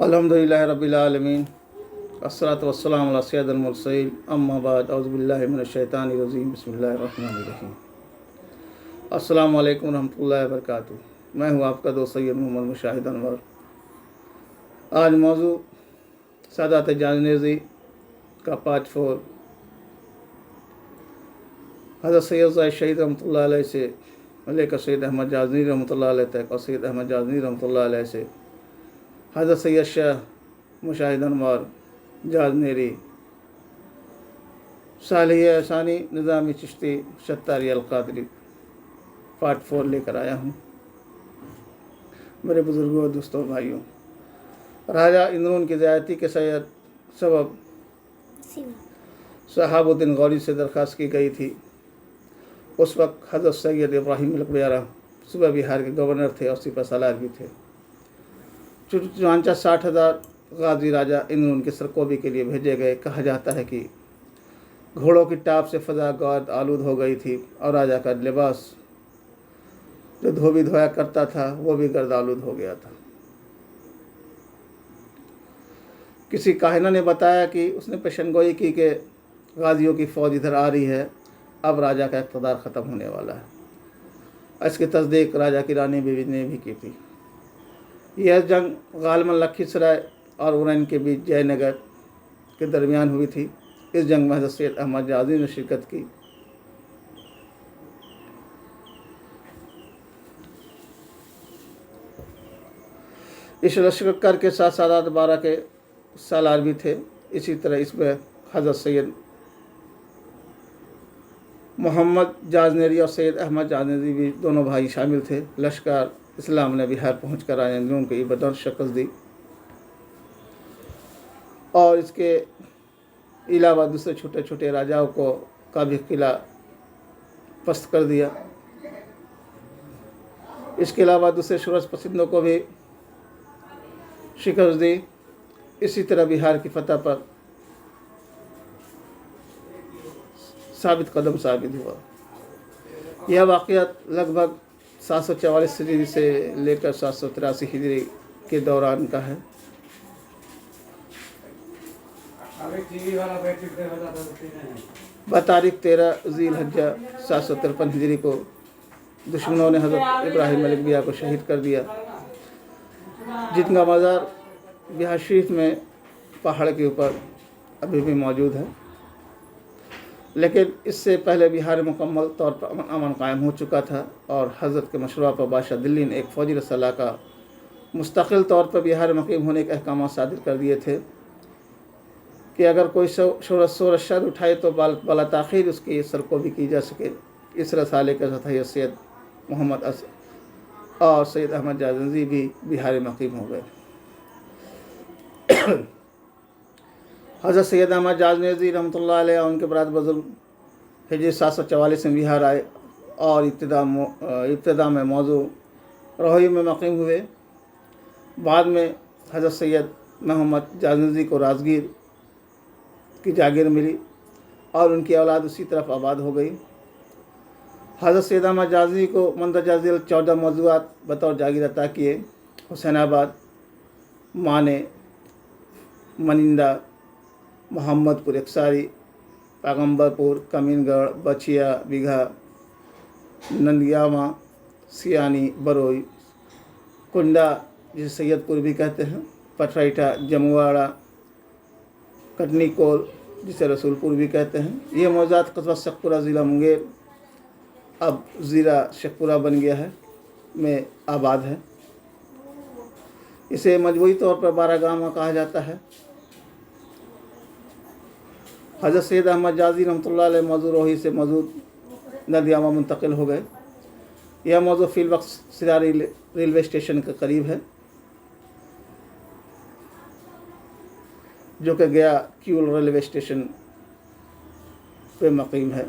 अल्हम्दुलिल्लाहि रब्बिल आलमीन अस्सलातु वस्सलामु अला सय्यिदिल मुरसलीन अम्मा बाद औज़ु बिल्लाहि मिनश शैतानिर रजीम बिस्मिल्लाहिर रहमानिर रहीम। अस्सलामु अलैकुम रहमतुल्लाहि व बरकातुहू। मैं हूँ आपका दोस्त सैयद मोहम्मद मुशाहिद अनवर। आज मौजू सादात जाज़नेज़ी का पार्ट 4 हज़रत सैयद ज़ाहिद शहीद रहमतुल्लाह अलैह से लेकर सैयद अहमद जाज़नी रहमतुल्लाह अलैह तक और सैयद अहमद जाज़नी रहमतुल्लाह अलैह से हज़रत सैयद शाह मुशाहिद अनवर जाज़नेरी सालिह अहसानी निज़ामी चिश्ती शत्तारी अलक़ादरी पार्ट 4 लेकर आया हूँ। मेरे बुज़ुर्गों, दोस्तों, भाइयों, राजा इंद्रून की ज़्यादती के सबब शहाबुद्दीन गौरी से दरख्वास्त की गई थी। उस वक्त हज़रत सैयद इब्राहिम अलकबयारा सूबा बिहार के गवर्नर थे और सिपह सालार भी थे। चुनांचा 60,000 गाजी राजा इंद्रून के सरकोबी के लिए भेजे गए। कहा जाता है कि घोड़ों की टाप से फ़ज़ा गर्द आलूद हो गई थी और राजा का लिबास जो धोबी धोया करता था वो भी गर्द आलूद हो गया था। किसी काहिना ने बताया कि उसने पेशनगोई की कि गाजियों की फ़ौज इधर आ रही है, अब राजा का इक़्तिदार ख़त्म होने वाला है। इसकी तस्दीक राजा की रानी बीवी ने भी की थी। यह जंग गालमन लखीसराय और उरैन के बीच जयनगर के दरमियान हुई थी। इस जंग में हज़रत सैयद अहमद जाज़नी ने शिरकत की। इस लश्कर के साथ साथ 12 के सालार भी थे। इसी तरह इसमें हज़रत सैयद मोहम्मद जाज़नेरी और सैयद अहमद जाज़नेरी भी दोनों भाई शामिल थे। लश्कर इस्लाम ने बिहार पहुँच कर राजा इंद्रून को इबतन शिकस्त दी और इसके अलावा दूसरे छोटे छोटे राजाओं का भी किला पस्त कर दिया। इसके अलावा दूसरे शूरज पसंदों को भी शिकस्त दी। इसी तरह बिहार की फतह पर साबित हुआ। यह वाक़या लगभग 744 हिजरी से लेकर 783 हिजरी के दौरान का है। बतारीख 13 ज़ील-हज्जा 753 हिजरी को दुश्मनों ने हज़रत इब्राहिम अलकबिया को शहीद कर दिया, जिनका मज़ार बिहार शरीफ में पहाड़ के ऊपर अभी भी मौजूद है। लेकिन इससे पहले बिहार में मुकम्मल तौर पर अमन कायम हो चुका था और हज़रत के मशवरा पर बादशाह दिल्ली ने एक फ़ौजी रसाला का मुस्तकिल तौर पर बिहार में मुक़ीम होने के अहकाम सादिर कर दिए थे कि अगर कोई शोरशर उठाए तो बाला ताख़ीर उसकी सरकोबी की जा सके। इस रसाले के साथ सैयद मोहम्मद और सैयद अहमद जाज़नी भी बिहार में मुक़ीम हो गए। हज़रत सैयद अहमद जाज़नी रहमतुल्लाह अलैह उनके बरात बुज़ुर्ग हिजरी 744 में बिहार आए और इब्तिदा में मौजू रोही में मुक़ीम हुए। बाद में हज़रत सैयद मोहम्मद जाज़नी को राजगीर की जागीर मिली और उनकी औलाद उसी तरफ आबाद हो गई। हज़रत सैयद अहमद जाज़नी को मंदरजा ज़िल 14 मौज़ूआत बतौर जागीर अता किए। हुसैनाबाद, माने, मनिंदा, मोहम्मदपुर एकसारी, पैगम्बरपुर, कमीनगढ़, बछिया, बीघा, नंदियामा, सियानी, बरोई, कुंडा जिसे सैयदपुर भी कहते हैं, पटराइटा, जमुआड़ा, कटनी कोल जिसे रसूलपुर भी कहते हैं। ये मौज़ात कस्बा शेखपुरा ज़िला मुंगेर, अब ज़िला शेखपुरा बन गया है, में आबाद है। इसे मजमूई तौर पर 12 गाँव कहा जाता है। हज़रत सैयद अहमद जाज़नी रहमतुल्लाह अलैह मौजू रोही से मौजूद नदियामा मुंतकिल हो गए। यह मौजू फ़िल वक्त सिरारी रेलवे स्टेशन के करीब है, जो कि गया क्यूल रेलवे स्टेशन पे मुक़ीम है।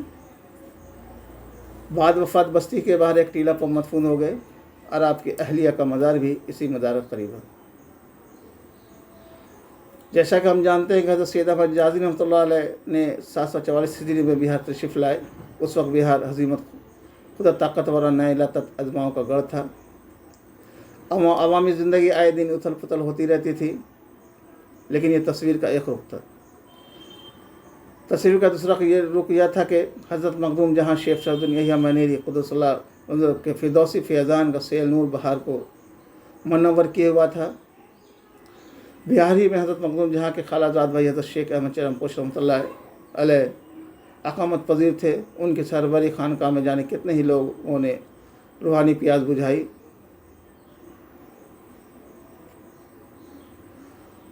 बाद वफ़ात बस्ती के बाहर एक टीला पर मदफून हो गए और आपकी अहलिया का मज़ार भी इसी मज़ार के करीब है। जैसा कि हम जानते हैं कि हज़रत सैयद अहमद जाज़नी रहमतुल्लाह अलैह ने 744 हिजरी में बिहार तशरीफ़ लाए। उस वक्त बिहार हज़ीमत खुदा ताकतवर नए लतत अजमाओं का गढ़ था। अवामी ज़िंदगी आए दिन उथल पुथल होती रहती थी। लेकिन ये तस्वीर का एक रुख था। तस्वीर का दूसरा ये रुख यह था कि हज़रत मखदूम जहाँ शेख शरदुल यहिया मनेरी क़ुद्दसल्लाह के फ़िरदौसी फ़ैज़ान का सैल नूर बहार को मनव्वर किए हुआ था। बिहारी में हज़रत मखदूम जहाँ के खालाजाद भाई हज़रत शेख अहमद चरमपोश रहमतुल्लाह अलैह अक़ामत पज़ीर थे। उनके सरबरी खानकाह में जाने कितने ही लोगों ने रूहानी प्यास बुझाई।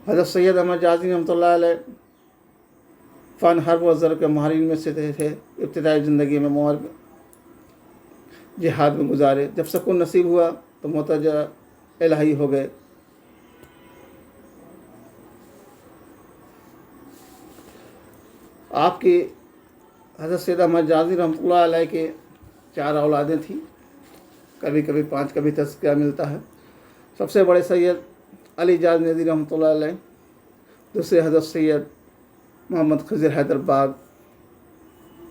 हज़रत सैयद अहमद जाज़ी रहमतुल्लाह अलैह फ़न हर्ब व ज़र्ब के माहिरीन में से थे। इब्तिदाई ज़िंदगी में मुहर्ब जिहाद में गुजारे। जब सुकून नसीब हुआ तो मुतजा इलाही हो गए। आपकी हज़रत सैयद अहमद जाज़ी रहमतुल्लाह अलैह के 4 औलादें थीं, कभी कभी 5 का भी तज़किरा मिलता है। सबसे बड़े सैयद अली जाज़ नज़ी रहमतुल्लाह अलैह, दूसरे हज़रत सैयद मोहम्मद खज़िर हैदरबाग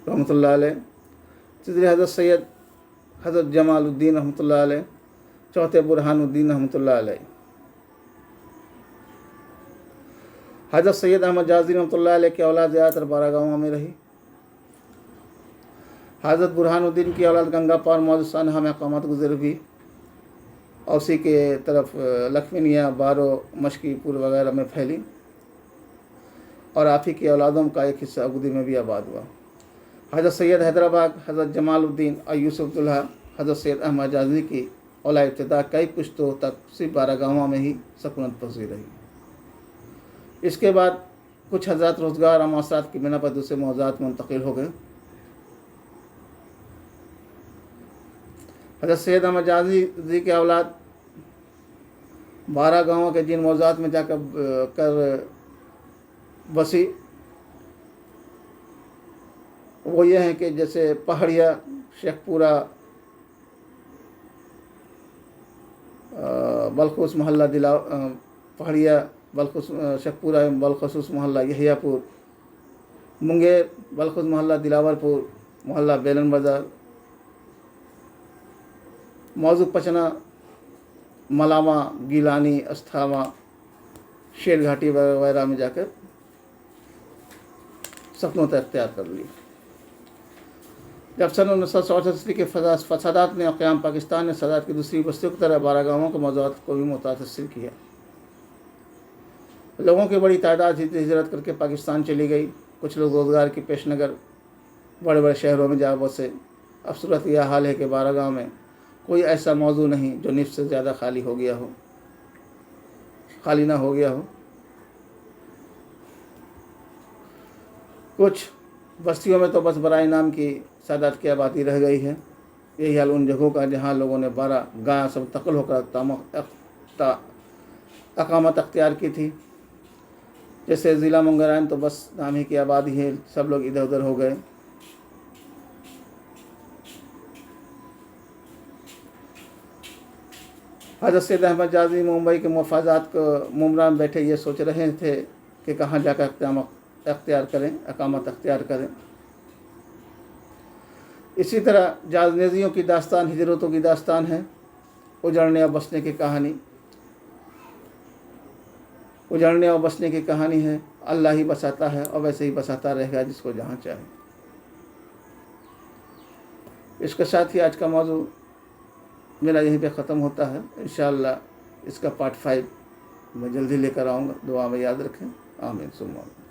रहमतुल्लाह अलैह, तीसरे हज़रत सैयद हज़रत जमालुद्दीन रहमतुल्लाह अलैह, चौथे बुरहानुद्दीन रहमतुल्लाह अलैह। हज़रत सैयद अहमद जाज़ी रहमतुल्लाह अलैह की औलाद ज़्यादातर बारागाहों में रही। हज़रत बुरहानुद्दीन की औलाद गंगा पार मौजूद सानहा में अक़ामत गुज़र भी और उसी के तरफ लखमीनिया, बारो, मशकीपुर वगैरह में फैली और आप ही की औलादों का एक हिस्सा अबूदी में भी आबाद हुआ। हज़रत सैयद हैदराबाद, हज़रत जमालुद्दीन और यूसुफ दुल्हा हज़रत सैयद अहमद जाज़ी की औलाद इब्तिदा कई पुश्तों तक सिर्फ बारागाहों में ही सकूनत पज़ीर रही। इसके बाद कुछ हज़रात रोज़गार और मौसात की बिना पर दूसरे मौज़ात मुंतकिल हो गए। हज़रत सैयद अहमद जाज़ी के औलाद 12 गाँवों के जिन मौज़ात में जाकर बसी वो ये हैं कि जैसे पहाड़िया, शेखपुरा, बलखुस मोहल्ला पहाड़िया, बलखुस शेखपुरा, बलखसूस मोहल्ला यहियापुर, मुंगेर, बलखुस मोहल्ला दिलावरपुर, मोहल्ला बेलन बाज़ार, मौजू पचना, मलामा, गीलानी, अस्थामा, शेर घाटी वगैरह में जाकर सकूनत अख्तियार कर ली। जब सन 1968 के फसादात ने क़याम पाकिस्तान ने सदात की दूसरी बस्तियों की तरह बारागाहों के मौज़ूआत को भी मुतासिर किया। लोगों की बड़ी तादाद हिजरत करके पाकिस्तान चली गई। कुछ लोग रोज़गार की पेशनगर बड़े बड़े शहरों में जा बसे। अब सूरत यह हाल है कि बारागाह में कोई ऐसा मौजू नहीं जो निफ़ से ज़्यादा खाली ना हो गया हो। कुछ बस्तियों में तो बस बराए नाम की सादात की आबादी रह गई है। यही हाल उन जगहों का जहाँ लोगों ने 12 गाय सब तकल होकर अक़ामत अख्तियार की थी। जैसे ज़िला मुंगेरान तो बस नाम ही की आबादी है, सब लोग इधर उधर हो गए। हज़रत सैयद अहमद जाज़ी मुंबई के मफाजात को मुमरा में बैठे ये सोच रहे थे कि कहाँ जाकर अक़ामत अख्तियार करें। इसी तरह जाज़नेज़ियों की दास्तान हिजरतों की दास्तान है। उजड़ने और बसने की कहानी है। अल्लाह ही बसाता है और वैसे ही बसाता रहेगा जिसको जहाँ चाहे। इसके साथ ही आज का मौजू मेरा यहीं पे ख़त्म होता है। इंशाअल्लाह इसका पार्ट 5 मैं जल्दी लेकर आऊँगा। दुआ में याद रखें। आमीन सुम्मा आमीन।